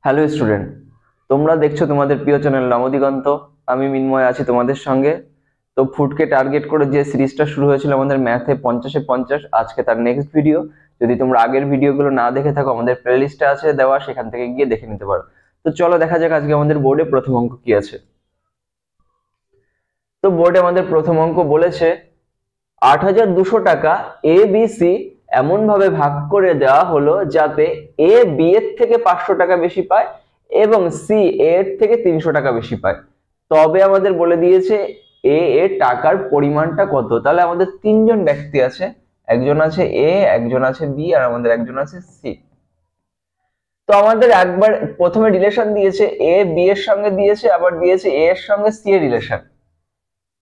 Hello student, তোমরা দেখছো তোমাদের প্রিয় চ্যানেল নবদিগন্ত। আমি মিন্ময় আছি তোমাদের সঙ্গে। তো ফুডকে টার্গেট করে যে সিরিজটা শুরু হয়েছিল আমাদের ম্যাথে 50-এ 50, আজকে তার নেক্সট ভিডিও। যদি তোমরা আগের ভিডিওগুলো না দেখে থাকো, আমাদের প্লেলিস্টে আছে দেওয়া, সেখান থেকে গিয়ে দেখে নিতে পারো। তো চলো দেখা যাক আজকে আমাদের বোর্ডে প্রথম অঙ্ক কি আছে। তো বোর্ডে আমাদের প্রথম অঙ্ক বলেছে ৮,২০০ টাকা এ বি সি এমন ভাবে ভাগ করে দেওয়া হলো যাতে এ বি এর থেকে 500 টাকা বেশি পায় এবং সি এর থেকে 300 টাকা বেশি পায়। তবে আমাদের বলে দিয়েছে এ এর টাকার পরিমাণটা কত। তাহলে আমাদের তিনজন ব্যক্তি আছে, একজন আছে এ, একজন আছে বি, আর আমাদের একজন আছে সি। তো আমাদের একবার প্রথমে রিলেশন দিয়েছে, এ বি এর সঙ্গে দিয়েছে, আবার দিয়েছে এ এর সঙ্গে সি এর রিলেশন।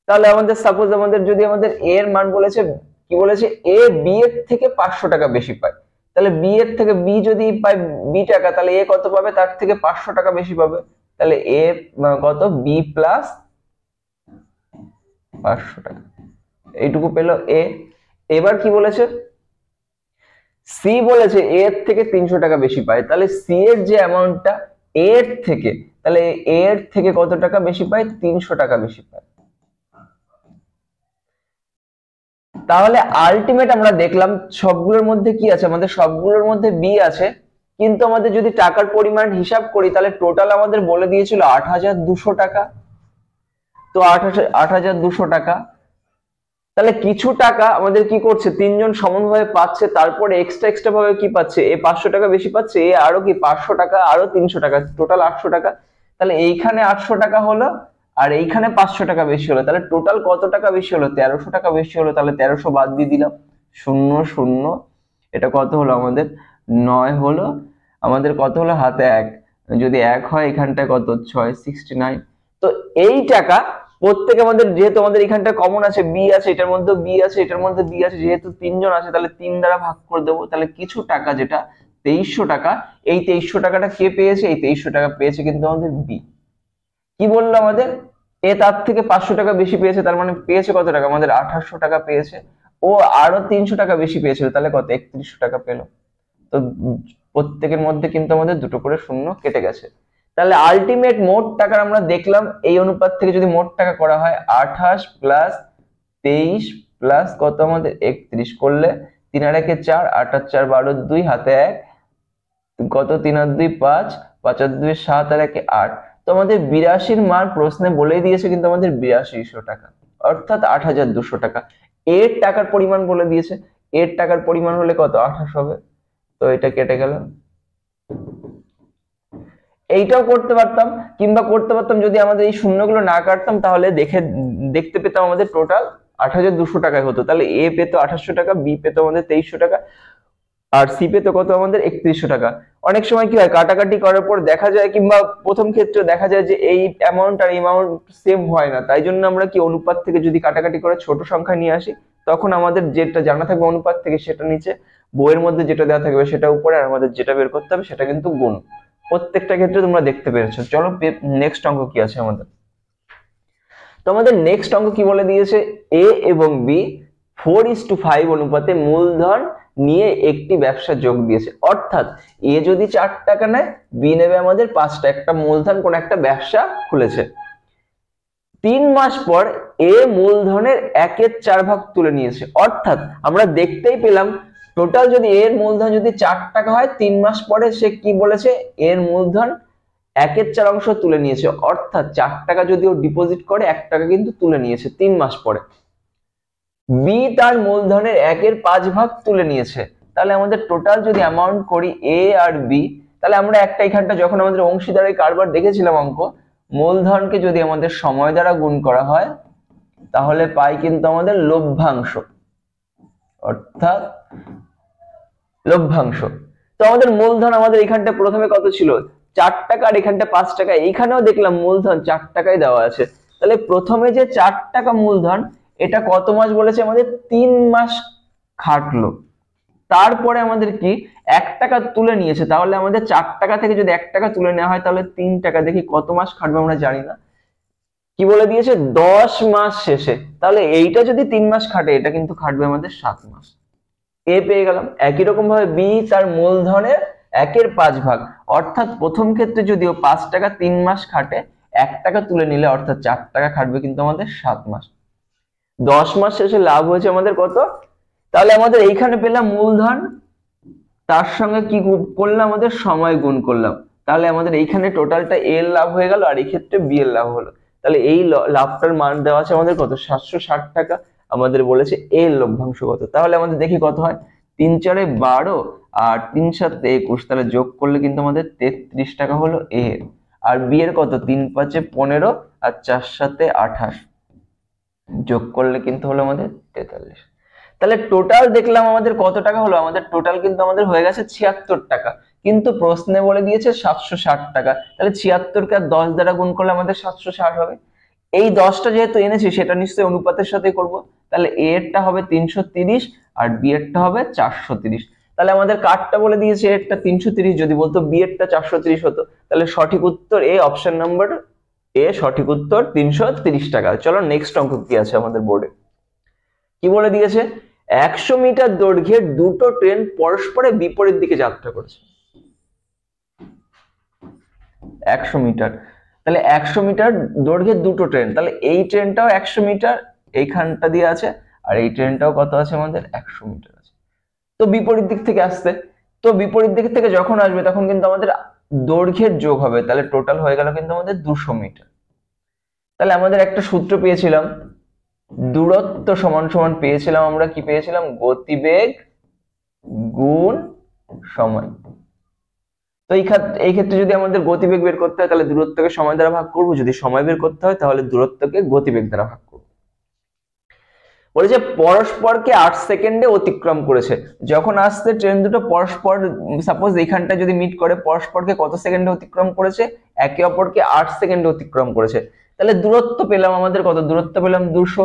তাহলে আমাদের সাপোজ আমাদের যদি আমাদের এ এর মান বলেছে, কি বলেছে, এ বি এর থেকে 500 টাকা বেশি পায়। তাহলে বি এর থেকে বি যদি পায় বি টাকা, তাহলে এ কত পাবে, তার থেকে 500 টাকা বেশি পাবে। তাহলে এ কত, বি প্লাস 500 টাকা, এইটুকু পেলো এ। এবার কি বলেছে, সি বলেছে এ এর থেকে 300 টাকা বেশি পায়। তাহলে সি এর যে অ্যামাউন্টটা এর থেকে, তাহলে এর থেকে কত টাকা বেশি পায়, 300 টাকা বেশি পায়। তাহলে আলটিমেট আমরা দেখলাম সবগুলোর মধ্যে কি আছে, আমাদের সবগুলোর মধ্যে বি আছে। কিন্তু আমাদের যদি টাকার পরিমাণ হিসাব করি, তাহলে টোটাল আমাদের বলে দিয়েছিল ৮,২০০ টাকা। তো ৮,২০০ টাকা, তাহলে কিছু টাকা আমাদের কি করছে, তিনজন সমানভাবে পাচ্ছে, তারপরে এক্সট্রা ভাবে কি পাচ্ছে, এ 500 টাকা বেশি পাচ্ছে, এ আরো কি 500 টাকা, আরো 300 টাকা, টোটাল 800 টাকা। তাহলে এইখানে 800 টাকা হলো, আর এইখানে 500 টাকা বেশি হলো। তাহলে টোটাল কত টাকা বেশি হলো, 1300 টাকা বেশি হলো। তাহলে 1300 বাদ দিয়ে দিলাম, 0 0, এটা কত হলো আমাদের 9 হলো। আমাদের কত হলো, হাতে 1, যদি 1 হয় এখানটায় কত 6, 69। তো এই টাকা প্রত্যেকে আমাদের, যেহেতু আমাদের এখানটা কমন আছে, বি আছে, এটার মধ্যে বি আছে, এটার মধ্যে বি আছে, যেহেতু তিনজন আছে, তাহলে 3 দ্বারা ভাগ করে দেবো। তাহলে কিছু টাকা যেটা 2300 টাকা, এই 2300 টাকাটা কে পেয়েছে, এই 2300 টাকা পেয়েছে কিন্তু আমাদের বি। কি বললো আমাদের, এ তার থেকে 500 টাকা বেশি পেয়েছে, তার মানে পেয়েছে কত টাকা, আমাদের 2800 টাকা পেয়েছে। ও আরো 300 টাকা বেশি পেয়েছিল, তাহলে কত, 3100 টাকা পেলো। তো প্রত্যেকের মধ্যে কিন্তু আমাদের দুটো করে শূন্য কেটে গেছে। তাহলে আলটিমেট মোট টাকার আমরা দেখলাম, এই অনুপাত থেকে যদি মোট টাকা করা হয় 28 প্লাস 23 প্লাস কত আমাদের 31 করলে 3 আর 1 4, 8 আর 4 12, 2 হাতে 1, কত 3 আর 2 5, 5 আর 2 7, আর 1 8। তো আমাদের 82 এর মান প্রশ্নে বলেই দিয়েছে, কিন্তু আমাদের 8200 টাকা, অর্থাৎ ৮,২০০ টাকা। এর টাকার পরিমাণ বলে দিয়েছে, এর টাকার পরিমাণ হলে কত 28 হবে। তো এটা কেটে গেল। এইটাও করতে পারতাম, কিংবা করতে পারতাম যদি আমাদের এই শূন্যগুলো না কাটতাম, তাহলে দেখতে পেতাম আমাদের টোটাল ৮,২০০ টাকায় হতো। তাহলে এ পেতো 2800 টাকা, বি পেতো আমাদের 2300 টাকা, আর সি পেতো কত আমাদের 3100 টাকা। অনেক সময় কি হয়, কাটাকাটি করার পর দেখা যায়, কিংবা প্রথম ক্ষেত্রে দেখা যায় যে এই অ্যামাউন্ট আর অ্যামাউন্ট সেম হয় না। তাই জন্য আমরা কি অনুপাত থেকে যদি কাটাকাটি করে ছোট সংখ্যা নিয়ে আসি, তখন আমাদের যেটা জানা থাকবে অনুপাত থেকে সেটা নিচে, বইয়ের মধ্যে যেটা দেওয়া থাকবে সেটা উপরে, আর আমাদের যেটা বের করতে হবে সেটা কিন্তু গুণ। প্রত্যেকটা ক্ষেত্রে তোমরা দেখতে পেরেছো। চলো নেক্সট অঙ্ক কি আছে আমাদের। তো আমাদের নেক্সট অঙ্ক কি বলে দিয়েছে, এ এবং বি 4:5 অনুপাতে মূলধন নিয়ে একটি ব্যবসা যোগ দিয়েছে। অর্থাৎ এ যদি 4 টাকা নেয়, বি নেবে আমাদের 5 টাকা, একটা মূলধন কোন একটা ব্যবসা খুলেছে। 3 মাস পর এ মূলধনের 1/4 ভাগ তুলে নিয়েছে। অর্থাৎ আমরা দেখতেই পেলাম টোটাল যদি এর মূলধন যদি 4 টাকা হয়, 3 মাস পরে সে কি বলেছে, এর মূলধন 1/4 অংশ তুলে নিয়েছে। অর্থাৎ 4 টাকা যদি ও ডিপোজিট করে, 1 টাকা কিন্তু তুলে নিয়েছে 3 মাস পরে। বি তার মূলধনের 1/5 ভাগ তুলে নিয়েছে। তাহলে আমাদের টোটাল যদি অ্যামাউন্ট করি এ আর বি, তাহলে আমরা একটা এখানটা যখন আমাদের অংশীদারের কারবার দেখেছিলাম অঙ্ক, মূলধনকে যদি আমাদের সময় দ্বারা গুণ করা হয়, তাহলে পাই কিন্তু আমাদের লভ্যাংশ, অর্থাৎ লভ্যাংশ। তো আমাদের মূলধন আমাদের এখানটা প্রথমে কত ছিল, 4 টাকা, আর এখানটা 5 টাকা। এইখানেও দেখলাম মূলধন 4 টাকায় দেওয়া আছে। তাহলে প্রথমে যে 4 টাকা মূলধন, এটা কত মাস বলেছে আমাদের, 3 মাস খাটলো। তারপরে আমাদের কি 1 টাকা তুলে নিয়েছে। তাহলে আমাদের 4 টাকা থেকে যদি 1 টাকা তুলে নেওয়া হয়, তাহলে 3 টাকা, দেখি কত মাস খাটবে আমরা জানি না। কি বলে দিয়েছে, 10 মাস শেষে। তাহলে এইটা যদি 3 মাস খাটে, এটা কিন্তু খাটবে আমাদের 7 মাস। এ পেয়ে গেলাম। একই রকম ভাবে বি তার মূলধনের 1 এর 5 ভাগ, অর্থাৎ প্রথম ক্ষেত্রে যদিও 5 টাকা 3 মাস খাটে, 1 টাকা তুলে নিলে অর্থাৎ 4 টাকা খাটবে কিন্তু আমাদের 7 মাস। 10 মাস শেষে লাভ হয়েছে আমাদের কত? তাহলে আমাদের এইখানে পেলাম মূলধন, তার সঙ্গে কি করলাম, আমাদের সময় গুণ করলাম। তাহলে আমাদের এইখানে টোটালটা এ এর লাভ হয়ে গেল, আর এই ক্ষেত্রে বি এর লাভ হলো। তাহলে এই লাভটার মান দেওয়া আছে আমাদের কত? 760 টাকা। আমাদের বলেছে এ এর লভ্যাংশ কত। তাহলে আমাদের দেখি কত হয়। 3 4 12 আর 3 7 21, তাহলে যোগ করলে কিন্তু আমাদের 33 টাকা হলো এ এর। আর বি এর কত? 3 5 15 আর 4 7 28, যোগ করলে কিন্তু হলো আমাদের 43। তাহলে টোটাল দেখলাম আমাদের কত টাকা হলো। আমাদের টোটাল কিন্তু আমাদের হয়ে গেছে 76 টাকা, কিন্তু প্রশ্নে বলে দিয়েছে 760 টাকা। তাহলে 76 কে 10 দ্বারা গুণ করলে আমাদের 760 হবে। এই 10টা যেহেতু এনেছি সেটা নিশ্চয়ই অনুপাতের সাথে করব। তাহলে এ এরটা হবে 330 আর বি এরটা হবে 430। তাহলে আমাদের কারটা বলে দিয়েছে এ এরটা 330, যদি বলতো বি এরটা 430 হতো, তাহলে সঠিক উত্তর এ, অপশন নাম্বার এ সঠিক উত্তর 330 টাকা। চলো নেক্সট অঙ্ক কি আছে আমাদের বোর্ডে। কি বলে দিয়েছে? 100 মিটার দৈর্ঘ্যের দুটো ট্রেন পরস্পরের বিপরীত দিকে যাত্রা করছে। 100 মিটার, তাহলে 100 মিটার দৈর্ঘ্যের দুটো ট্রেন, তাহলে এই ট্রেনটাও 100 মিটার এইখানটা দিয়ে আছে, আর এই ট্রেনটাও কত আছে আমাদের? 100 মিটার আছে। তো বিপরীত দিক থেকে আসছে, তো বিপরীত দিক থেকে যখন আসবে তখন কিন্তু আমাদের দৈর্ঘ্যের যোগ হবে, তাহলে টোটাল হয়ে গেল কিন্তু আমাদের 200 মিটার। তাহলে আমাদের একটা সূত্র পেয়েছিলাম, দূরত্ব সমান সমান পেয়েছিলাম আমরা, কি পেয়েছিলাম? গতিবেগ গুণ সময়। তো এই ক্ষেত্রে যদি আমাদের গতিবেগ বের করতে হয় তাহলে দূরত্বকে সময় দ্বারা ভাগ করব, যদি সময় বের করতে হয় তাহলে দূরত্বকে গতিবেগ দ্বারা ভাগ করব। বলেছে পরস্পরকে 8 সেকেন্ডে অতিক্রম করেছে। যখন আসছে ট্রেন দুটো পরস্পর, সাপোজ এইখানটা যদি মিট করে, পরস্পরকে কত সেকেন্ডে অতিক্রম করেছে? একে অপরকে 8 সেকেন্ডে অতিক্রম করেছে। তাহলে দূরত্ব পেলাম আমাদের কত? দূরত্ব পেলাম 200।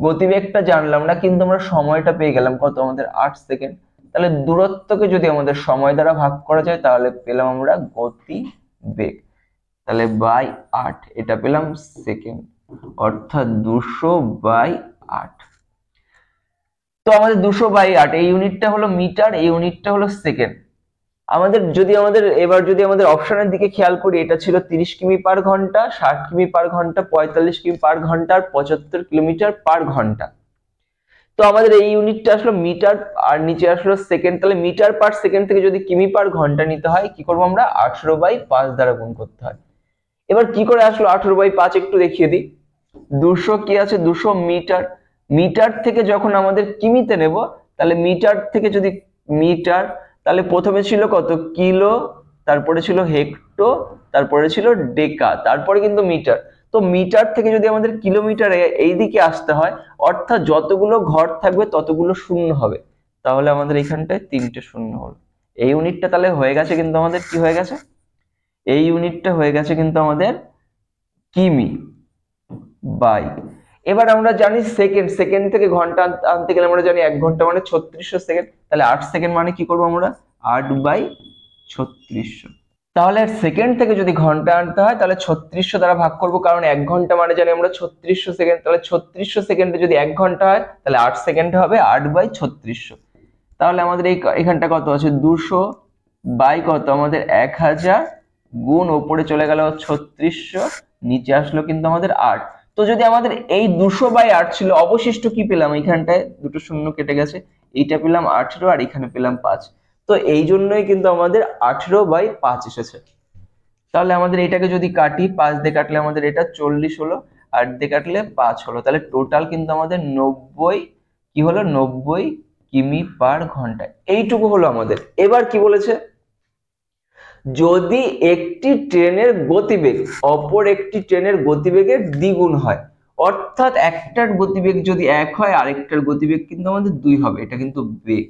গতিবেগটা জানলাম না, কিন্তু আমরা সময়টা পেয়ে গেলাম কত? আমাদের 8 সেকেন্ড। তাহলে দূরত্বকে যদি আমাদের সময় দ্বারা ভাগ করা যায় তাহলে পেলাম আমরা গতিবেগ, তাহলে বাই 8, এটা পেলাম সেকেন্ড, অর্থাৎ 200/8। তো আমাদের 200/8, এই ইউনিটটা হলো মিটার, এই ইউনিটটা হলো সেকেন্ড। আমাদের এবার যদি আমাদের অপশনের দিকে খেয়াল করি, এটা ছিল 30 কিমি পার ঘন্টা, 60 কিমি পার ঘন্টা, 45 কিমি পার ঘন্টা আর 75 কিলোমিটার পার ঘন্টা। তো আমাদের এই ইউনিটটা আসলো মিটার আর নিচে আসলো সেকেন্ড। তাহলে মিটার পার সেকেন্ড থেকে যদি কিমি পার ঘন্টা নিতে হয়, কি করবো আমরা? 18/5 দ্বারা গুণ করতে হয়। এবার কি করে আসলো 18/5 একটু দেখিয়ে দিই। 200 কি আছে? 200 মিটার। মিটার থেকে যখন আমাদের কিমিতে নেব, তাহলে মিটার থেকে যদি মিটার, তাহলে প্রথমে ছিল কত? কিলো, তারপরে ছিল হেক্টো, তারপরে ছিল ডেকা, তারপরে কিন্তু মিটার। তো মিটার থেকে যদি আমাদের কিলোমিটারে এই দিকে আসতে হয়, অর্থাৎ যতগুলো ঘর থাকবে ততগুলো শূন্য হবে, তাহলে আমাদের এখানটায় 3টে শূন্য হলো। এই ইউনিটটা তাহলে হয়ে গেছে কিন্তু আমাদের, কি হয়ে গেছে? এই ইউনিটটা হয়ে গেছে কিন্তু আমাদের কিমি বাই। এবার আমরা জানি সেকেন্ড, সেকেন্ড থেকে ঘন্টা আনতে গেলে আমরা জানি 1 ঘন্টা মানে 3600 সেকেন্ড। তাহলে 8 সেকেন্ড মানে কি করবো আমরা? 8/3600। তাহলে সেকেন্ড থেকে যদি ঘন্টা আনতে হয় তাহলে 3600 দ্বারা ভাগ করব, কারণ 1 ঘন্টা মানে জানি আমরা 3600 সেকেন্ড। তাহলে 3600 সেকেন্ডে যদি 1 ঘন্টা হয় তাহলে 8 সেকেন্ড হবে 8/3600। তাহলে আমাদের এখানটা কত আছে? 200 বাই কত? আমাদের 1000 গুণ ওপরে চলে গেল 3600, নিচে আসলো কিন্তু আমাদের 8। তো যদি আমাদের এই 200/8 ছিল, অবশিষ্ট কি পেলাম? এইখানটায় দুটো শূন্য কেটে গেছে, এইটা পেলাম 18 আর এখানে পেলাম 5। তো এই জন্যই কিন্তু আমাদের 18/5 এসেছে। তাহলে আমাদের এটাকে যদি কাটি, 5 দিয়ে কাটলে আমাদের এটা 40 হলো, 8 দিয়ে কাটলে 5 হলো। তাহলে টোটাল কিন্তু আমাদের 90, কি হলো? 90 কিমি পার ঘন্টা। এইটুকু হলো আমাদের। এবার কি বলেছে? যদি একটি ট্রেনের গতিবেগ অপর একটি ট্রেনের গতিবেগের দ্বিগুণ হয়, অর্থাৎ একটার গতিবেগ যদি 1 হয় আরেকটার গতিবেগ কিন্তু আমাদের 2 হবে, এটা কিন্তু বেগ।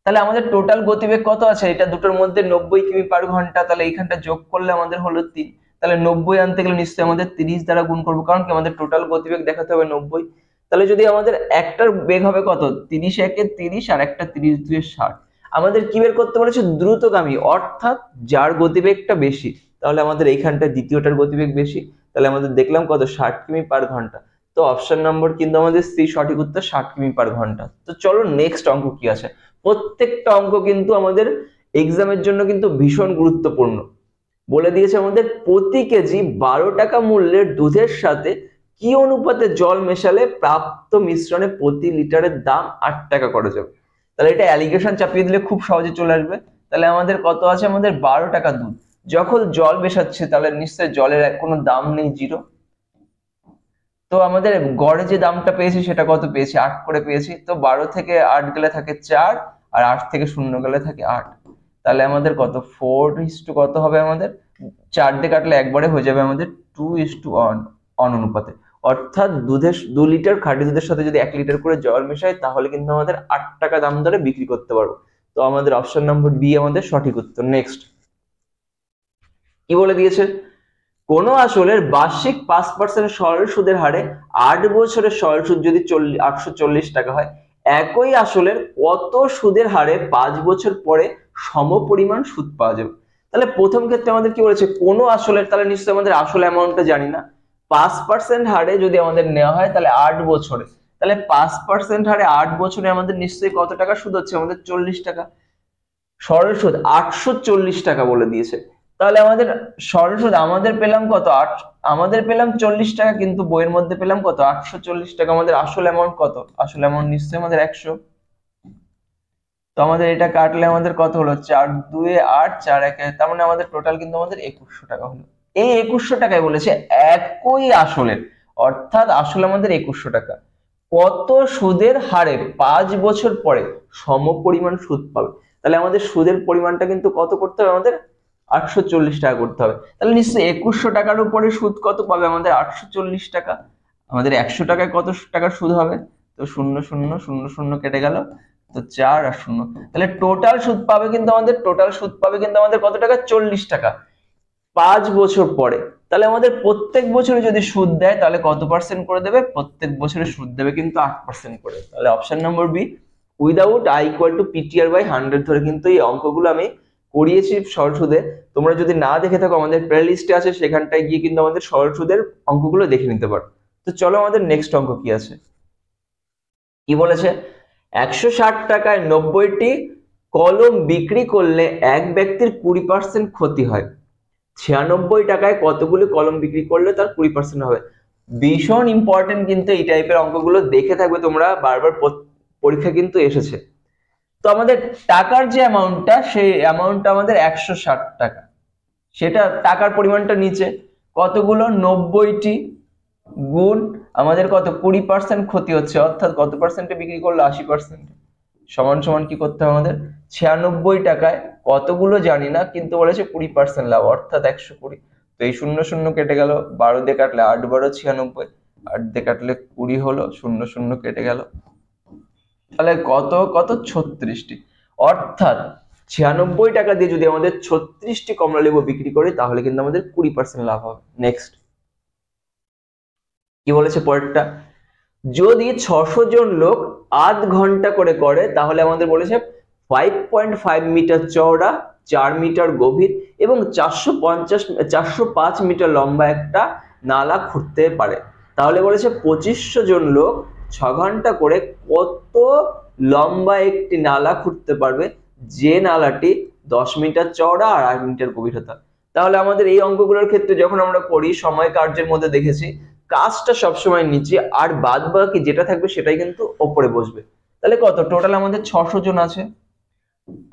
তাহলে আমাদের টোটাল গতিবেগ কত আছে? এটা দুটোর মধ্যে 90 কিমি পার ঘন্টা, তাহলে এইখানটা যোগ করলে আমাদের হলো 3। তাহলে 90 আনতে গেলে নিশ্চয়ই আমাদের 30 দ্বারা গুণ করবো, কারণ কি আমাদের টোটাল গতিবেগ দেখাতে হবে 90। তাহলে যদি আমাদের একটার বেগ হবে কত? 30 একে 30 আর একটা 30 2 60। আমাদের কি বের করতে বলেছে? দ্রুতগামী, অর্থাৎ যার গতিবেগটা বেশি। তাহলে আমাদের এইখানটা দ্বিতীয়টার গতিবেগ বেশি, তাহলে আমাদের দেখলাম কত? 60 কিমি পার ঘন্টা। তো অপশন নম্বর কিন্তু আমাদের সি সঠিক উত্তর, 60 কিমি পার ঘন্টা। তো চলো নেক্সট অঙ্ক কি আছে। প্রত্যেকটা অঙ্ক কিন্তু আমাদের এক্সামের জন্য কিন্তু ভীষণ গুরুত্বপূর্ণ। বলে দিয়েছে আমাদের প্রতি কেজি 12 টাকা মূল্যের দুধের সাথে কি অনুপাতে জল মেশালে প্রাপ্ত মিশ্রণে প্রতি লিটারের দাম 8 টাকা করা যাবে। তাহলে এটা অ্যালিগেশন চাপিয়ে দিলে খুব সহজে চলে আসবে। তাহলে আমাদের কত আছে, আমাদের 12 টাকা দুধ, যখন জল মেশাচ্ছে তাহলে নিশ্চয়ই জলের কোনো দাম নেই, জিরো। তো আমাদের গড়ে যে দামটা পেয়েছি সেটা কত পেয়েছি, 8 করে পেয়েছি। তো 12 থেকে 8 গেলে থাকে 4, আর 8 থেকে 0 গেলে থাকে 8। তাহলে আমাদের কত 4:, কত হবে আমাদের, 4 দিয়ে কাটলে একবারে হয়ে যাবে আমাদের 2:1 অনুপাতে। অর্থাৎ 2 লিটার খাঁটি দুধের সাথে যদি 1 লিটার করে জল মেশাই তাহলে কিন্তু আমাদের 8 টাকা দাম ধরে বিক্রি করতে পারবো। তো আমাদের অপশন নম্বর বি আমাদের সঠিক উত্তর। নেক্সট কি বলে দিয়েছে, কোন আসলের বার্ষিক 5% সরল সুদের হারে 8 বছরের সরল সুদ যদি 840 টাকা হয়, একই আসলের কত সুদের হারে 5 বছর পরে সমপরিমাণ সুদ পাওয়া যাবে। তাহলে প্রথম ক্ষেত্রে আমাদের কি বলেছে, কোন আসলের, তাহলে নিশ্চয়ই আমাদের আসল অ্যামাউন্টটা জানি না। 5% হারে যদি আমাদের নেওয়া হয় তাহলে 8 বছরে, তাহলে 5% হারে 8 বছরে আমাদের নিশ্চয়ই কত টাকা সুদ হচ্ছে, আমাদের 40 টাকা। সরল সুদ 840 টাকা বলে দিয়েছে। তাহলে আমাদের সরল সুদ আমাদের পেলাম কত, আমাদের পেলাম 40 টাকা, কিন্তু বইয়ের মধ্যে পেলাম কত, 840 টাকা। আমাদের আসল অ্যামাউন্ট কত, আসল অ্যামাউন্ট নিশ্চয়ই আমাদের 100। তো আমাদের এটা কাটলে আমাদের কত হলো, 4×2 8, 4×1, তার মানে আমাদের টোটাল কিন্তু আমাদের 2100 টাকা হলো। এই 2100 টাকায় বলেছে একই আসলের, অর্থাৎ আসল আমাদের 2100 টাকা, কত সুদের হারে 5 বছর পরে সমপরিমাণ সুদ পাবে। তাহলে আমাদের সুদের পরিমাণটা কিন্তু কত করতে হবে, আমাদের 840 টাকা করতে হবে। তাহলে নিশ্চয়ই 2100 টাকার উপরে সুদ কত পাবে, আমাদের 840 টাকা। আমাদের 100 টাকায় কত টাকার সুদ হবে, তো 0 0 0 0 কেটে গেল, তো 4 আর 0। তাহলে টোটাল সুদ পাবে কিন্তু আমাদের, কত টাকা, 40 টাকা 5 বছর পরে। তাহলে আমাদের প্রত্যেক বছরে যদি সুদ দেয় তাহলে কত পার্সেন্ট করে দেবে, প্রত্যেক বছরে সুদ দেবে কিন্তু 8% করে। তাহলে option number B, without I equal to PTR by 100 ধরে কিন্তু এই অঙ্কগুলো আমি করিয়েছি সরল সুদে। তোমরা যদি না দেখে থাকো আমাদের প্লে লিস্টে আছে, সেখানটায় গিয়ে কিন্তু আমাদের সরল সুদের অঙ্কগুলো দেখে নিতে পারো। তো চলো আমাদের নেক্সট অঙ্ক কি আছে, কি বলেছে, 160 টাকায় 90টি কলম বিক্রি করলে এক ব্যক্তির 20% ক্ষতি হয়, 96 টাকায় কতগুলি কলম বিক্রি করলে তার 20% হবে। ভীষণ ইম্পর্টেন্ট কিন্তু এই টাইপের অঙ্কগুলো দেখে থাকবে তোমরা, বারবার পরীক্ষা কিন্তু এসেছে। তো আমাদের টাকার যে অ্যামাউন্টটা, সেই অ্যামাউন্টটা আমাদের 160 টাকা, সেটা টাকার পরিমাণটা নিচে, কতগুলো 90টি গুণ আমাদের কত 20% ক্ষতি হচ্ছে, অর্থাৎ কত পার্সেন্টে বিক্রি করলো, 80%, সমান সমান কি করতে হবে আমাদের, 96 টাকায় কতগুলো জানি না, কিন্তু বলেছে 20% লাভ, অর্থাৎ 120। তো এই 0 0 কেটে গেল, 12 দিয়ে কাটলে 8 12 96, 8 দিয়ে কাটলে 20 হলো, 0 0 কেটে গেল, তাহলে কত কত 36টি। অর্থাৎ 96 টাকা দিয়ে যদি আমাদের 36টি কমলালেবু বিক্রি করি তাহলে কিন্তু আমাদের 20% লাভ হবে। নেক্সট কি বলেছে পরেরটা, যদি 600 জন লোক আধ ঘন্টা করে করে তাহলে আমাদের বলেছে 5.5 মিটার চওড়া, 4 মিটার গভীর এবং 405 মিটার লম্বা একটা নালা খুঁড়তে পারে। তাহলে বলেছে 2500 জন লোক 6 ঘন্টা করে কত লম্বা একটি নালা খুঁড়তে পারবে, যে নালাটি 10 মিটার চওড়া আর 8 মিটার গভীরতা। তাহলে আমাদের এই অঙ্কগুলোর ক্ষেত্রে যখন আমরা করি সময় কার্যের মধ্যে দেখেছি কাজটা সবসময় নিচে আর বাদ বাকি যেটা থাকবে সেটাই কিন্তু ওপরে বসবে। তাহলে কত টোটাল আমাদের 600 জন আছে,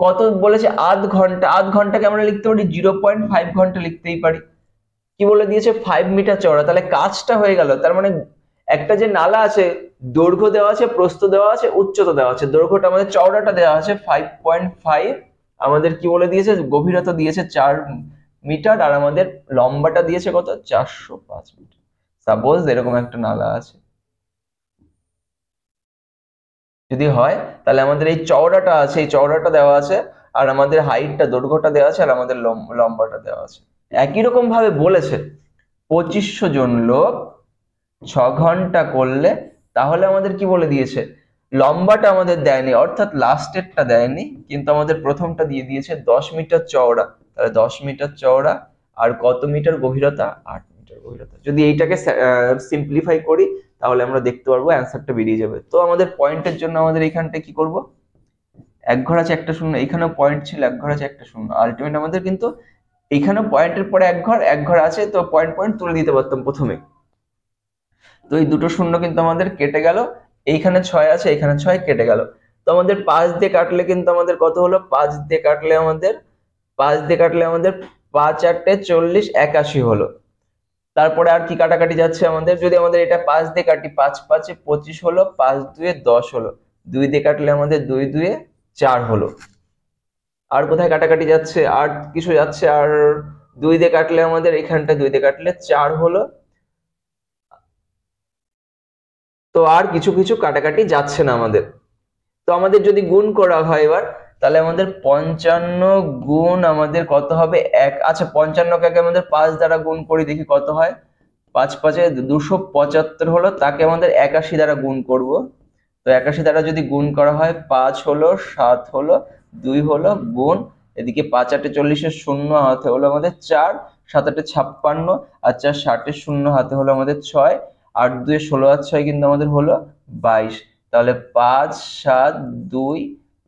কত বলেছে আধ ঘন্টা, আধ ঘন্টাকে আমরা লিখতে পারি 0.5 ঘন্টা লিখতেই পারি। কি বলে দিয়েছে 5 মিটার চওড়া, তাহলে কাজটা হয়ে গেল। তার মানে একটা যে নালা আছে দৈর্ঘ্য দেওয়া আছে, প্রস্থ দেওয়া আছে, উচ্চতা দেওয়া আছে, দৈর্ঘ্যটা আমাদের চওড়াটা দেওয়া আছে 5.5, আমাদের কি বলে দিয়েছে গভীরতা দিয়েছে 4 মিটার, আর আমাদের লম্বাটা দিয়েছে কত 405 মিটার। সাপোজ এরকম একটা নালা আছে, যদি হয় তাহলে আমাদের এই চওড়াটা আছে, এই চওড়াটা দেওয়া আছে, আর আমাদের হাইটটা দৈর্ঘ্যটা দেওয়া আছে, আর আমাদের লম্বাটা দেওয়া আছে। একই রকম ভাবে বলেছে 2500 জন লোক 6 ঘন্টা করলে, তাহলে আমাদের কি বলে দিয়েছে লম্বাটা আমাদের দেয়নি, অর্থাৎ লাস্টেরটা দেয়নি, কিন্তু আমাদের প্রথমটা দিয়ে দিয়েছে 10 মিটার চওড়া। তাহলে 10 মিটার চওড়া আর কত মিটার গভীরতা, 8 মিটার গভীরতা। যদি এইটাকে সিম্পলিফাই করি তাহলে আমরা দেখতে পারবো অ্যান্সারটা বেরিয়ে যাবে। তো আমাদের পয়েন্টের জন্য আমাদের এইখানটা কি করব, এক ঘর আছে একটা শূন্য, এখানেও পয়েন্ট ছিল এক ঘর আছে একটা শূন্য, আলটিমেট আমাদের কিন্তু এইখানেও পয়েন্টের পরে এক ঘর আছে, তো পয়েন্ট পয়েন্ট তুলে দিতে পারতাম প্রথমে। তো এই দুটো শূন্য কিন্তু আমাদের কেটে গেল, এইখানে 6 আছে এখানে 6 কেটে গেল। তো আমাদের 5 দিয়ে কাটলে কিন্তু আমাদের কত হলো, 5 দিয়ে কাটলে আমাদের 5 8 40 81 হলো। তারপরে আর কি কাটাকাটি যাচ্ছে আমাদের, যদি আমাদের এটা 5 দিয়ে কাটি 5 5 25 হলো, 5 2 10 হলো, 2 দিয়ে কাটলে আমাদের 2 2 4 হলো। আর কোথায় কাটাকাটি যাচ্ছে, আর কিছু যাচ্ছে, আর 2 দিয়ে কাটলে আমাদের এখানটা 2 দিয়ে কাটলে 4 হলো। তো আর কিছু কিছু কাটাকাটি যাচ্ছে না আমাদের। তো আমাদের যদি গুণ করা হয় এবার, তাহলে আমাদের 55 গুণ আমাদের কত হবে, এক, আচ্ছা 55 কে আমাদের 5 দ্বারা গুণ করি, দেখি কত হয়। 5 5 275 হলো, তাকে আমাদের 81 দ্বারা গুণ করব। তো 81 দ্বারা যদি গুণ করা হয়, 5 হলো 7 হলো 2 হলো গুণ, এদিকে 5 8 40 শূন্য হাতে হলো আমাদের 4, 7 8 56, আর 4 60 শূন্য হাতে হলো আমাদের 6, 8 2 16 আর 6 কিন্তু আমাদের হলো 22। তাহলে 5 7 2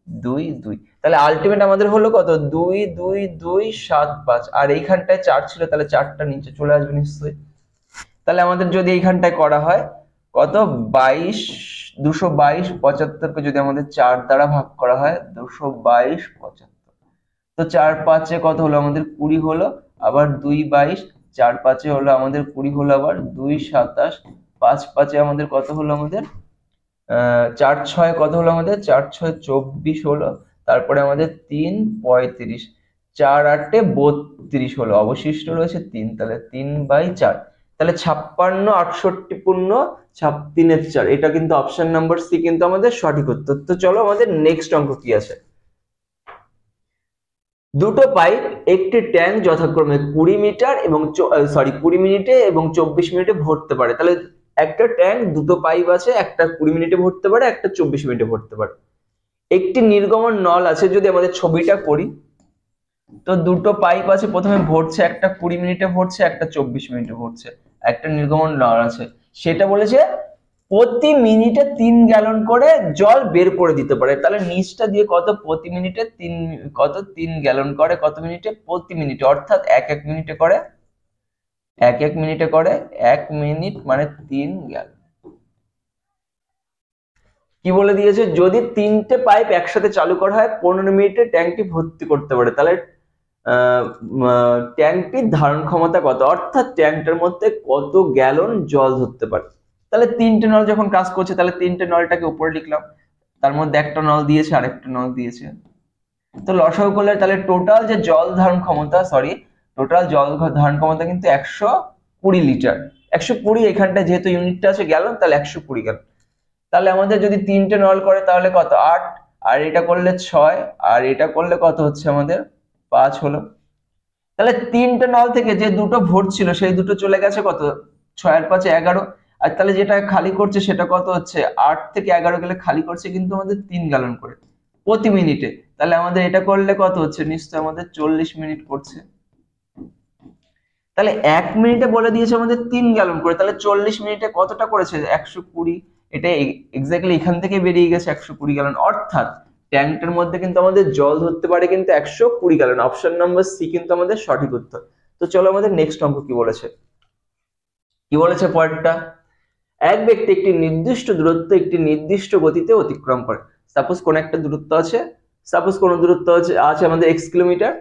2 2, তাহলে আলটিমেট আমাদের হলো কত, 2 2 2 7 5, আর এইখানটায় 4 ছিল তাহলে 4টা নিচে চলে আসবে নিশ্চয়ই। তাহলে আমাদের যদি এইখানটায় করা হয় কত, 22 222 75 কে যদি আমাদের 4 দ্বারা ভাগ করা হয়, 222 75, তো 4 5 কত হলো আমাদের 20 হলো, আবার 2 22, 4 5 হলো আমাদের 20 হলো, আবার 2 27, 5 5 আমাদের কত হলো আমাদের 4 6 কত হলো আমাদের, 4 6 24 হলো, তারপরে আমাদের 3 35, 4 8 32 হলো, অবশিষ্ট রয়েছে 3, তাহলে 3/4, তাহলে 56 68 পূর্ণ 3/4, এটা কিন্তু অপশন নাম্বার সি কিন্তু আমাদের সঠিক উত্তর। তো চলো আমাদের নেক্সট অঙ্ক কি আছে। দুটো পাইপ একটি ট্যাঙ্ক যথাক্রমে 20 মিটার এবং 20 মিনিটে এবং 24 মিনিটে ভরতে পারে। তাহলে একটা ট্যাঙ্ক দুটো পাইপ আছে, একটা 20 মিনিটে ভরতে পারে, একটা 24 মিনিটে ভরতে পারে। একটি নির্গমন নল আছে, যদি আমাদের ছবিটা করি, তো দুটো পাইপ আছে, প্রথমে ভরছে, একটা 20 মিনিটে ভরছে, একটা 24 মিনিটে ভরছে, একটা নির্গমন নল আছে, সেটা বলেছে প্রতি মিনিটে 3 গ্যালন করে জল বের করে দিতে পারে। তাহলে নিচটা দিয়ে কত, প্রতি মিনিটে 3 গ্যালন করে কত মিনিটে, প্রতি মিনিটে, অর্থাৎ এক মিনিটে করে, এক মিনিটে করে, 1 মিনিট মানে 3 গ্যালন। কি বলে দিয়েছে, যদি 3টে পাইপ একসাথে চালু করা হয় 15 মিনিটে ট্যাঙ্কটি ভর্তি করতে পারে। তাহলে ট্যাঙ্কটির ধারণ ক্ষমতা কত, অর্থাৎ ট্যাঙ্কটার মধ্যে কত গ্যালন জল ধরতে পারে। তাহলে 3টে নল যখন কাজ করছে, তাহলে 3টে নলটাকে উপরে লিখলাম, তার মধ্যে একটা নল দিয়েছে আর একটা নল দিয়েছে, তো লসাগু করলে তাহলে টোটাল যে জল ধারণ ক্ষমতা, টোটাল জল ধারণ ক্ষমতা কিন্তু 120 লিটার। 120, এখানটা যেহেতু ইউনিটটা আছে গ্যালন, তাহলে 120 গ্যালন। তাহলে আমাদের যদি 3টে নল করে তাহলে কত, 8, আর এটা করলে 6, আর এটা করলে কত হচ্ছে আমাদের 5 হলো। তাহলে 3টে নল থেকে যে দুটো ভরছিল সেই দুটো চলে গেছে কত, 6 আর 5 11, আর তাহলে যেটা খালি করছে সেটা কত হচ্ছে, 8 থেকে 11 গেলে খালি করছে কিন্তু আমাদের 3 গ্যালন করে প্রতি মিনিটে। তাহলে আমাদের এটা করলে কত হচ্ছে, নিশ্চয়ই আমাদের 40 মিনিট করছে। তাহলে 1 মিনিটে বলে দিয়েছে আমাদের 3 গ্যালন করে, তাহলে 40 মিনিটে কতটা করেছে, 120। এটা এক্স্যাক্টলি এখান থেকে বেরিয়ে গেছে 120 গ্যালন, অর্থাৎ ট্যাঙ্কটার মধ্যে কিন্তু আমাদের জল ধরতে পারে কিন্তু 120 গ্যালন। অপশন নাম্বার সি কিন্তু আমাদের সঠিক উত্তর। তো চলো আমাদের নেক্সট অঙ্ক কি বলেছে, পরেরটা, এক ব্যক্তি একটি নির্দিষ্ট দূরত্ব একটি নির্দিষ্ট গতিতে অতিক্রম করে। সাপোজ কোন একটা দূরত্ব আছে, আছে আমাদের x কিলোমিটার,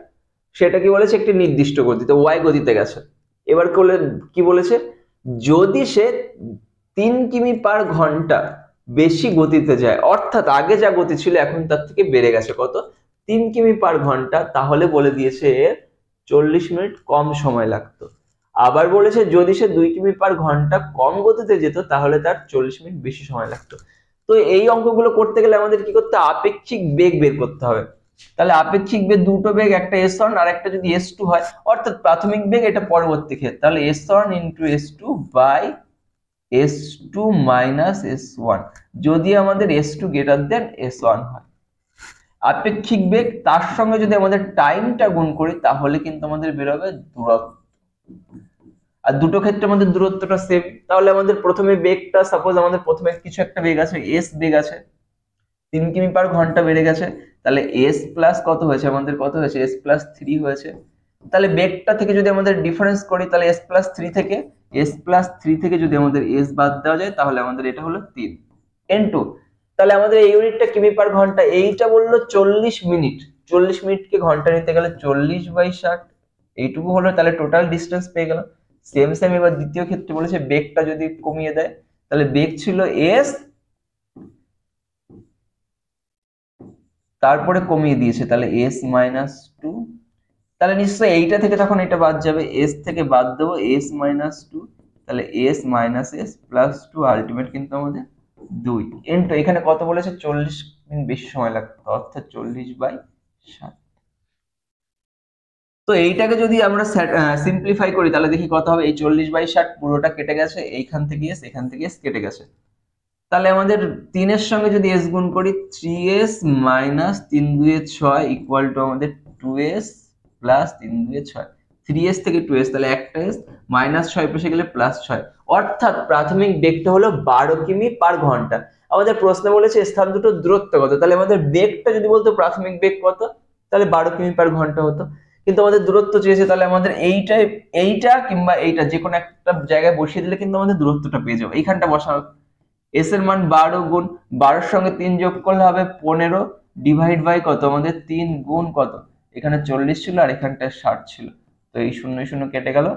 সেটা কি বলেছে, একটি নির্দিষ্ট গতিতে y গতিতে গেছে। এবার করলে কি বলেছে, যদি সে 3 কিমি পার ঘন্টা বেশি গতিতে যায়, অর্থাৎ আগে যা গতি ছিল এখন তার থেকে বেড়ে গেছে কত, 3 কিমি পার ঘন্টা, তাহলে বলে দিয়েছে 40 মিনিট কম সময় লাগতো। আবার বলেছে যদি সে 2 কিমি পার ঘন্টা কম গতিতে যেত তাহলে তার 40 মিনিট বেশি সময় লাগতো। তো এই অঙ্কগুলো করতে গেলে আমাদের কি করতে, আপেক্ষিক বেগ বের করতে হবে। তাহলে আপেক্ষিক বেগ দুটো বেগ, একটা s1 আর একটা যদি s2 হয়, অর্থাৎ প্রাথমিক বেগ এটা পরবর্তী ক্ষেত্রে, তাহলে s1 * s2 by s2 minus s1, যদি আমাদের s2 গ্রেটার দেন s1 হয়। আপেক্ষিক বেগ তার সঙ্গে যদি আমাদের টাইমটা গুণ করি তাহলে কিন্তু আমাদের বেরোবে দূরত্ব, আর দুটো ক্ষেত্রে আমাদের দূরত্বটা সেম। তাহলে আমাদের প্রথমে বেগটা, সাপোজ আমাদের প্রথমে কিছু একটা বেগ আছে s বেগ আছে, 3 কিমি/ঘন্টা বেড়ে গেছে। তাহলে এস প্লাস কত হয়েছে আমাদের, কত হয়েছে, এস প্লাস 3 হয়েছে। তাহলে বেগটা থেকে যদি আমাদের ডিফারেন্স করি, তাহলে এস প্লাস থ্রি থেকে যদি আমাদের এস বাদ দেওয়া যায়, তাহলে আমাদের এটা হলো 3 ইনটু, তাহলে আমাদের এই ইউনিটটা কিমি/ঘন্টা, এইটা বললো 40 মিনিট। 40 মিনিটকে ঘন্টা নিতে গেলে 40/60, এইটুকু হলো। তাহলে টোটাল ডিস্টেন্স পেয়ে গেল। সেম সেম এবার দ্বিতীয় ক্ষেত্রে বলেছে বেগটা যদি কমিয়ে দেয়, তাহলে বেগ ছিল এস, তারপরে কমিয়ে দিয়েছে, তাহলে s-2। তাহলে নিশ্চয়ই এইটা থেকে তখন এটা বাদ যাবে, এস থেকে বাদ দেবো s-2, তাহলে s-s+2 আলটিমেট কিন্তু আমাদের 2 ইনটু, এখানে কত বলেছে, 40 মিনিট বেশি সময় লাগতো, অর্থাৎ 40/60। তো এইটাকে যদি আমরা সিম্পলিফাই করি, তাহলে দেখি কত হবে। এই 40/60 পুরোটা কেটে গেছে, এইখান থেকে এখান থেকে কেটে গেছে। তাহলে আমাদের 3 এর সঙ্গে যদি s গুণ করি, 3s মাইনাস 3×2=6 ইকুয়াল টু আমাদের 2s প্লাস 3×2=6। 3s থেকে 2s, তাহলে একটা s, -6 পেশে গেলে +6, অর্থাৎ প্রাথমিক বেগটা হলো 12 কিমি/ঘন্টা। আমাদের প্রশ্ন বলেছে স্থান দুটোর দূরত্ব কত, তাহলে আমাদের বেগটা যদি বলতো প্রাথমিক বেগ কত, তাহলে 12 কিমি/ঘন্টা হতো। কিন্তু আমাদের দূরত্ব চেয়েছে, তাহলে আমাদের এইটা কিংবা এইটা যে কোনো একটা জায়গায় বসিয়ে দিলে কিন্তু আমাদের দূরত্বটা পেয়ে যাবো। এইখানটা বসানো, এস এর মান 12 গুণ 12 সঙ্গে 3 যোগ করলে হবে 15, ডিভাইড বাই কত আমাদের 3 গুণ কত, এখানে 40 ছিল আর এখানটায় 60 ছিল। তো এই 0 0 কেটে গেল,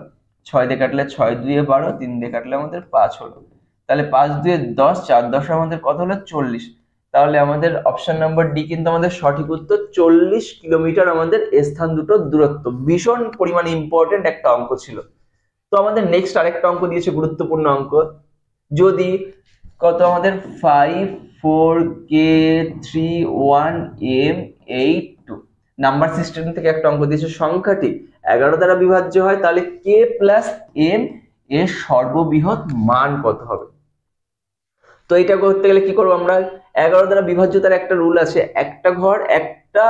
6 দিয়ে কাটলে 6×2=12, 3 দিয়ে কাটলে আমাদের 5 হলো। তাহলে 5×2=10, 4×10 আমাদের কত হলো, 40। তাহলে আমাদের অপশন নাম্বার ডি কিন্তু আমাদের সঠিক উত্তর। 40 কিলোমিটার আমাদের স্থান দুটোর দূরত্ব। ভীষণ পরিমাণে ইম্পর্টেন্ট একটা অঙ্ক ছিল। তো আমাদের নেক্সট আরেকটা অঙ্ক দিয়েছে, গুরুত্বপূর্ণ অঙ্ক। যদি কত আমাদের 5, 4, K, 3, 1, M, 8, 2 নাম্বার সিস্টেম থেকে একটা অঙ্ক দিয়েছে। সংখ্যাটি 11 দ্বারা বিভাজ্য হয়, তাহলে K প্লাস M এর সর্ববৃহৎ মান কত হবে। তো এটা করতে গেলে কি করবো আমরা, 11 দ্বারা বিভাজ্যতার একটা রুল আছে, একটা ঘর একটা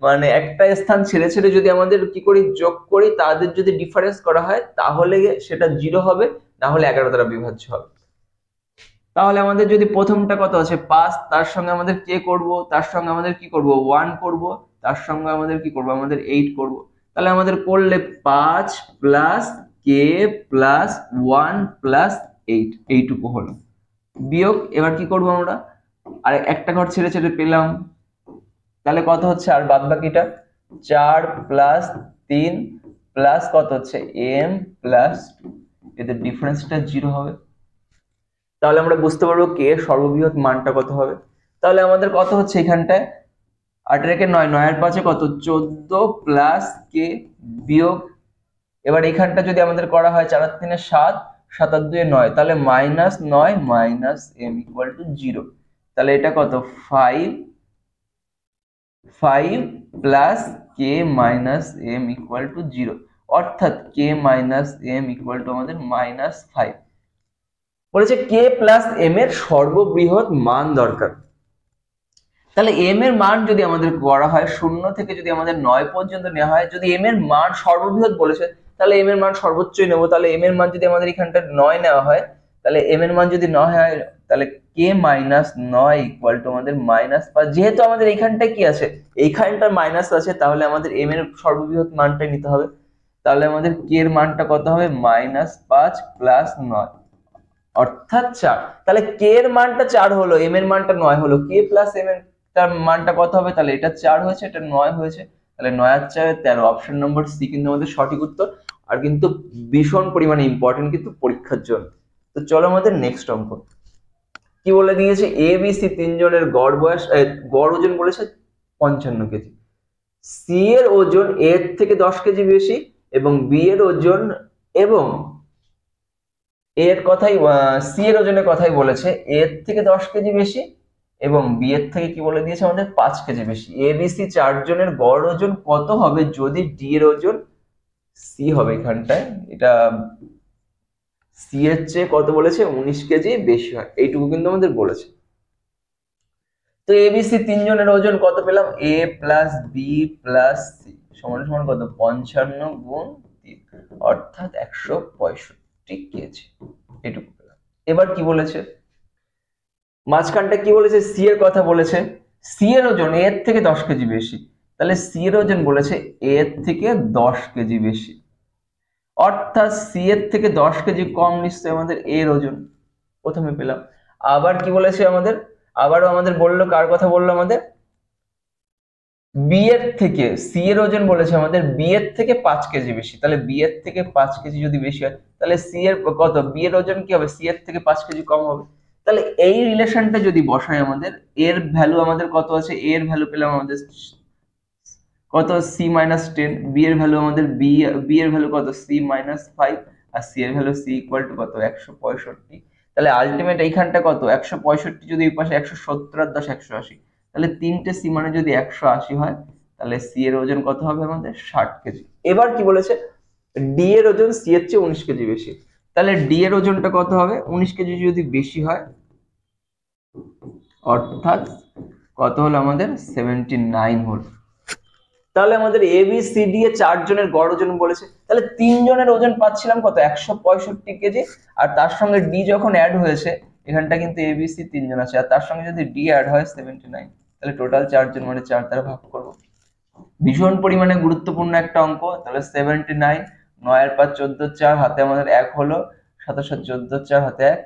মানে একটা স্থান ছেড়ে ছেড়ে যদি আমাদের কি করি, যোগ করি, তাদের যদি ডিফারেন্স করা হয় তাহলে সেটা 0 হবে, না হলে 11 দ্বারা বিভাজ্য হবে। তাহলে আমাদের যদি প্রথমটা কত আছে 5, তার সঙ্গে আমাদের কে করব, তার সঙ্গে আমাদের কি করব 1 করব, তার সঙ্গে আমাদের কি করব, আমাদের 8 করব। তাহলে আমাদের করলে 5 প্লাস কে প্লাস 1 প্লাস 8, এইটুকু হলো। বিয়োগ এবার কি করব আমরা, আর একটা ঘর ছেড়ে ছেড়ে পেলাম, তাহলে কত হচ্ছে, আর বাদ বাকিটা 4 প্লাস 3 প্লাস কত হচ্ছে m প্লাস 2, এদের ডিফারেন্সটা 0 হবে। তাহলে আমরা বুঝতে পারবো কে এর সর্ববৃহৎ মানটা কত হবে। তাহলে আমাদের কত হচ্ছে এখানটায় 8 রেখে 9, 9 আর 5 কত 14 প্লাস কে বিয়োগ, এবার এখানটা যদি আমাদের করা হয় 4 আর 3 7, 7 আর 2 9, তাহলে -9 মাইনাস m ইকুয়াল টু 0। তাহলে এটা কত 5 plus K minus m equal to 0, অর্থাৎ কে মাইনাস m ইকুয়াল টু আমাদের -5। বলেছে কে প্লাস এম এর সর্ববৃহৎ মান দরকার। তাহলে এম এর মান যদি আমাদের করা হয় 0 থেকে যদি আমাদের 9 পর্যন্ত নেওয়া হয়, যদি এম এর মান সর্ববৃহৎ বলেছে তাহলে এম এর মান সর্বোচ্চই নেব। তাহলে এম এর মান যদি আমাদের এখানটা 9 নেওয়া হয়, তাহলে এম এর মান যদি 9 হয়, তাহলে কে মাইনাস 9 ইকুয়াল টু আমাদের -5। যেহেতু আমাদের এইখানটায় কি আছে, এইখানটা মাইনাস আছে, তাহলে আমাদের এম এর সর্ববৃহৎ মানটাই নিতে হবে। তাহলে আমাদের কে এর মানটা কত হবে, -5 প্লাস 9, অর্থাৎ 4। তাহলে কে এর মানটা 4 হলো, এম এর মানটা 9 হলো, কে প্লাস এম এর তার মানটা কত হবে, তাহলে এটা 4 হয়েছে, এটা 9 হয়েছে, তাহলে 9 আর 4 13। অপশন নম্বর সি কিন্তু আমাদের সঠিক উত্তর, আর কিন্তু ভীষণ পরিমাণে ইম্পর্টেন্ট কিন্তু পরীক্ষার জন্য। তো চলো আমাদের নেক্সট অঙ্ক কি বলে দিয়েছে, এ বি সি তিনজনের গড় ওজন বলেছে 55 কেজি। সি এর ওজন এর থেকে 10 কেজি বেশি এবং বি এর ওজন, এবং এর কথাই সি এর ওজনের কথাই বলেছে, এর থেকে 10 কেজি বেশি এবং বি এর থেকে কি বলে দিয়েছে আমাদের 5 কেজি বেশি। এ বি সি চারজনের গড় ওজন কত হবে যদি ডি এর ওজন সি হবে, এখানটায় এটা সি এর চেয়ে কত বলেছে 19 কেজি বেশি হয়, এইটুকু কিন্তু আমাদের বলেছে। তো এ বি সি তিনজনের ওজন কত পেলাম, এ প্লাস বি প্লাস সি সমান সমান কত 55 গুণ 3, অর্থাৎ 165 কেজি, এটুকু পেলাম। এবার কি বলেছে, মাঝখানটা কি বলেছে, সি এর কথা বলেছে। সি এর ওজন এর থেকে 10 কেজি বেশি, তাহলে সি এর ওজন বলেছে এর থেকে 10 কেজি বেশি, অর্থাৎ সি এর থেকে 10 কেজি কম নিশ্চয়ই আমাদের এর ওজন, প্রথমে পেলাম। আবার কি বলেছে আমাদের, আবারও আমাদের বললো, কার কথা বললো আমাদের, বি এর থেকে, সি এর ওজন বলেছে আমাদের বি এর থেকে 5 কেজি বেশি, তাহলে বি এর থেকে 5 কেজি যদি বেশি হয় তাহলে সি এর কত, বি এর ওজন কি হবে, সি এর থেকে 5 কেজি কম হবে। তাহলে এই রিলেশনটা যদি বসাই আমাদের, এর ভ্যালু আমাদের কত আছে, এর ভ্যালু পেলাম আমাদের কত, সি মাইনাস 10, বি এর ভ্যালু আমাদের বি এর ভ্যালু কত, সি মাইনাস 5, আর সি এর ভ্যালু সি ইকুয়াল টু কত, 165। তাহলে আলটিমেট এইখানটা কত, 165 যদি এই পাশে 170 আর 10 180, তাহলে তিনটে সি মানে যদি 180 হয়, তাহলে সি এর ওজন কত হবে আমাদের, 60 কেজি। এবার কি বলেছে, ডি এর ওজন সি এর চেয়ে 19 কেজি বেশি, তাহলে ডি এর ওজনটা কত হবে, 19 কেজি যদি বেশি হয়, অর্থাৎ কত হলো আমাদের, 79 হলো। তাহলে আমাদের A B C D A 4 জনের গড় ওজন বলেছে, তাহলে 3 জনের ওজন পাচ্ছিলাম কত, 165 কেজি, আর তার সঙ্গে ডি যখন অ্যাড হয়েছে, এখানটা কিন্তু এ বি সি 3 জন আছে, আর তার সঙ্গে যদি ডি অ্যাড হয় 79, তাহলে টোটাল 4 জন মানে 4 দ্বারা ভাগ করব। ভীষণ পরিমাণে গুরুত্বপূর্ণ একটা অঙ্ক। তাহলে 79, 9 এর 5 14, 4 হাতে আমাদের 1 হলো, 27 আর 14, 4 হাতে 1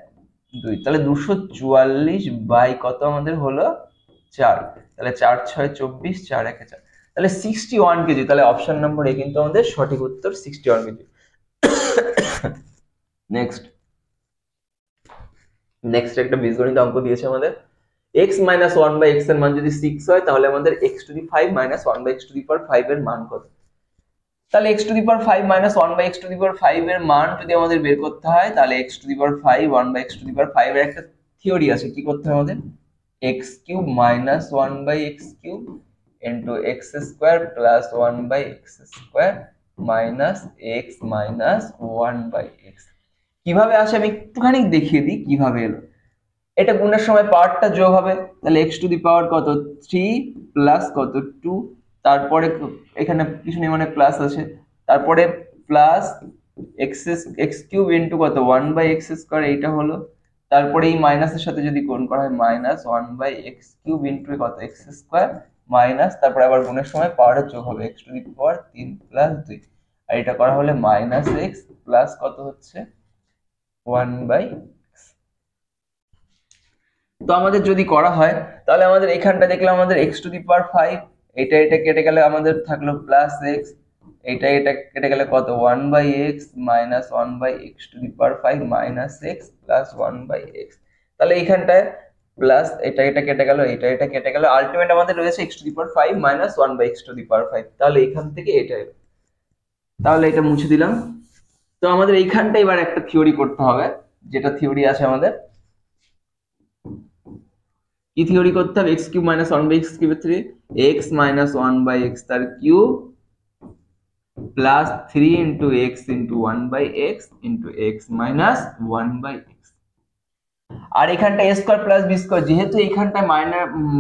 2, তাহলে 244 বাই কত আমাদের হলো 4, তাহলে 4 6 24, 4 1 4, তাহলে 61 কেজি। তাহলে অপশন নম্বর এ কিন্তু আমাদের সঠিক উত্তর, 61 কেজি। নেক্সট একটা বীজগণিত অঙ্ক দিয়েছে আমাদের, x minus 1 by x এর মান যদি 6 হয়, তাহলে আমাদের x to the 5 minus 1 by x to the power 5 এর মান কত। তাহলে x to the power 5 minus 1 by x to the power 5 এর মান যদি আমাদের বের করতে হয়, তাহলে x to the power 5 1 by x to the power 5 এর একটা থিওরি আছে, কি করতে হবে আমাদের, x cube minus 1 by x cube into x square plus 1 by x square minus x minus 1 by x। কিভাবে আসে আমি একটুখানি দেখিয়ে দিই কিভাবে এলো। এটা গুণের সময় পাওয়ারটা যোগ হবে, তাহলে x টু দি পাওয়ার কত 3 প্লাস কত 2, তারপরে এখানে কিছু নেই মানে প্লাস আছে, তারপরে প্লাস x কিউব ইনটু কত 1 বাই x স্কয়ার, এইটা হলো, তারপরে এই মাইনাসের সাথে যদি গুণ করা হয় minus 1 by x cube into কত x স্কয়ার মাইনাস, তারপরে আবার গুণের সময় পাওয়ারের যোগ হবে x to the power 3 plus 2, আর এটা করা হলে মাইনাস x প্লাস কত হচ্ছে 1 বাই। তো আমাদের যদি করা হয়, তাহলে আমাদের এখানটা দেখলাম আমাদের x টু দি পাওয়ার 5, এটা কেটে গেলে আমাদের থাকলো প্লাস x, এটা কেটে গেলে কত 1 by x minus 1 by x to the power 5 minus x plus 1 by x। তাহলে এখানটায় প্লাস এটা কেটে গেল, এটা কেটে গেল, আলটিমেট আমাদের রয়েছে x to the power 5 minus 1 by x to the power 5। তাহলে এখান থেকে এটা এলো, তাহলে এটা মুছে দিলাম। তো আমাদের এইখানটা এবার একটা থিওরি করতে হবে, যেটা থিওরি আছে আমাদের, কি থিওরি করতে হবে, x cube minus 1 by x cube 3, x minus 1 by x তার cube plus 3 into x into 1 by x into x minus 1 by x। আর এখানটা a square plus b square, যেহেতু এখানটা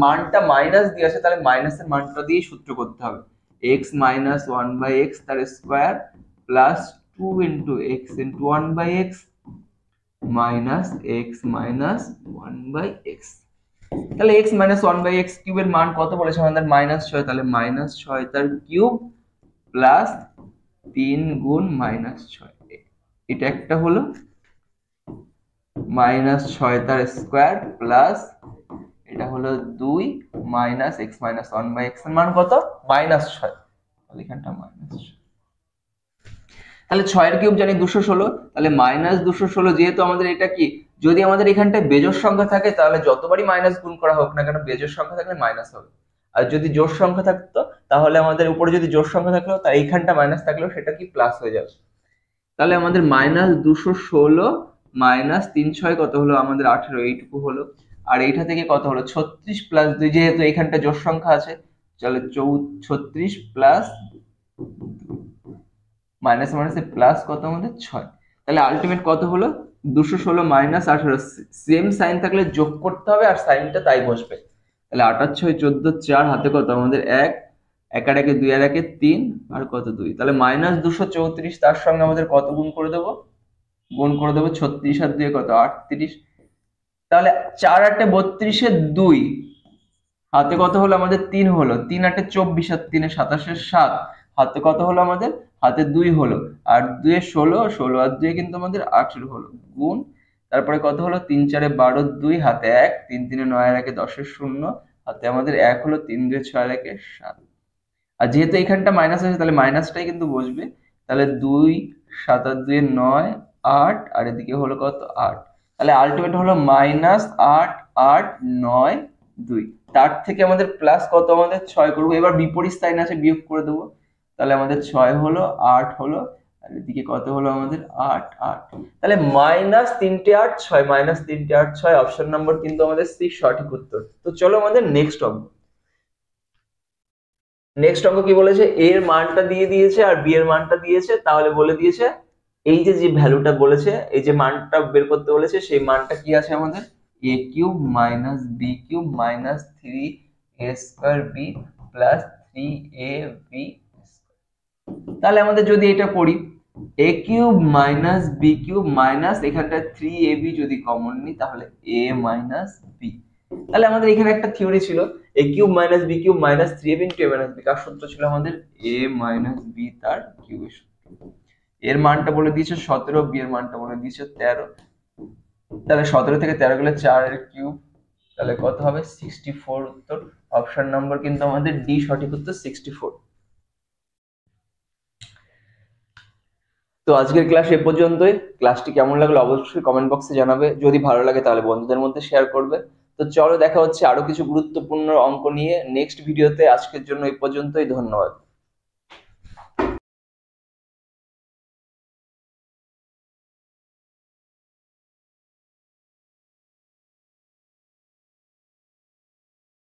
মানটা মাইনাস দিয়ে আছে, তাহলে মাইনাসের মানটা দিয়ে সূত্র করতে হবে, x মাইনাস 1 বাই x তার square plus 2 into x into 1 by x minus x minus 1 by x। তাহলে x মাইনাস 1 বাই x কিউবের মান কত বলেছে আমাদের, মাইনাস 6, তাহলে মাইনাস 6 তার কিউব প্লাস 3 গুণ মাইনাস 6, এটা একটা হলো, মাইনাস 6 তার স্কয়ার প্লাস এটা হলো 2 minus x minus 1 by x এর মান কত, মাইনাস 6, তাহলে এখানটা মাইনাস 6। তাহলে 6 এর কিউব জানি 216, তাহলে মাইনাস 216, যেহেতু আমাদের এটা কি, যদি আমাদের এখানটায় বেজোড় সংখ্যা থাকে তাহলে যতবারই মাইনাস গুণ করা হোক না কেন বেজোড় সংখ্যা থাকলে মাইনাস হবে, আর যদি জোড় সংখ্যা থাকতো তাহলে আমাদের উপরে যদি জোড় সংখ্যা থাকলো তাই এইখানটা মাইনাস থাকলেও সেটা কি প্লাস হয়ে যাবে। তাহলে আমাদের মাইনাস 216 মাইনাস 3 6 কত হলো আমাদের 18, এইটুকু হলো, আর এইটা থেকে কত হলো 36 প্লাস 2, যেহেতু এখানটা জোড় সংখ্যা আছে, তাহলে 36 প্লাস মাইনাস মাইনাসে প্লাস কত আমাদের 6, তাহলে আলটিমেট কত হলো 216 মাইনাস 18, সেম সাইন থাকলে যোগ করতে হবে আর সাইনটা তাই বসবে, তাহলে 8 6 14, 4 হাতে কত আমাদের 1 1 আর 1 2 আর 1 3 আর কত 2, তাহলে মাইনাস 234, তার সঙ্গে আমাদের কত গুণ করে দেবো, 36 আর 2 কত 38, তাহলে 4 8 32 এ 2, হাতে কত হলো আমাদের 3 হলো, 3 8 24 আর 3 27 7। হাতে কত হলো আমাদের, হাতে 2 হলো, আর 2 16, 16 আর 2 কিন্তু আমাদের 18 হলো, গুণ তারপরে কত হলো 3 4 12, 2 হাতে 1, 3 3 9 আর 1 10 0, হাতে আমাদের 1 হলো, 3 2 6 আর 1 7। আর যেহেতু এখানটা মাইনাস আছে তাহলে মাইনাসটাই কিন্তু বসবে, তাহলে 2 7 আর 2 9 8, আর এদিকে হলো কত 8, তাহলে আলটিমেট হলো -8 8 9 2। তার থেকে আমাদের প্লাস কত আমাদের 6 করবো, এবার বিপরীত সাইন আছে বিয়োগ করে দেবো, তাহলে আমাদের 6 হলো 8 হলো, আর এদিকে কত হলো আমাদের 8 8। তাহলে -3 8 6, -3 8 6 অপশন নম্বর কিন্তু আমাদের সি সঠিক উত্তর। তো চলো আমাদের নেক্সট অঙ্ক। নেক্সট অঙ্ক কি বলেছে, এ এর মানটা দিয়ে দিয়েছে আর বি এর মানটা দিয়েছে, তাহলে বলে দিয়েছে এই যে যে ভ্যালুটা বলেছে, এই যে মানটা বের করতে বলেছে, সেই মানটা কি আছে আমাদের a cube minus b cube minus 3 a square b plus 3 a b. তাহলে আমাদের যদি এটা পড়ি, a cube minus b cube minus এখানটা 3ab যদি কমন নিই তাহলে a মাইনাস বি। তাহলে আমাদের এখানে একটা থিওরি ছিল a cube minus b cube minus 3ab into a minus b, কার সূত্র ছিল আমাদের a মাইনাস বি তার কিউবের সূত্র। এর মানটা বলে দিয়েছে 17, বি এর মানটা বলে দিয়েছে 13, তাহলে 17 থেকে 13 গেলে 4 এর কিউব, তাহলে কত হবে 64 উত্তর। অপশন নম্বর কিন্তু আমাদের ডি সঠিক উত্তর 64। তো আজকের ক্লাস এ পর্যন্তই। ক্লাসটি কেমন লাগলো অবশ্যই কমেন্ট বক্সে জানাবে, যদি ভালো লাগে তাহলে বন্ধুদের মধ্যে শেয়ার করবে। তো চলো দেখা হচ্ছে আরো কিছু গুরুত্বপূর্ণ অঙ্ক নিয়ে নেক্সট ভিডিওতে। আজকের জন্য এই পর্যন্তই, ধন্যবাদ।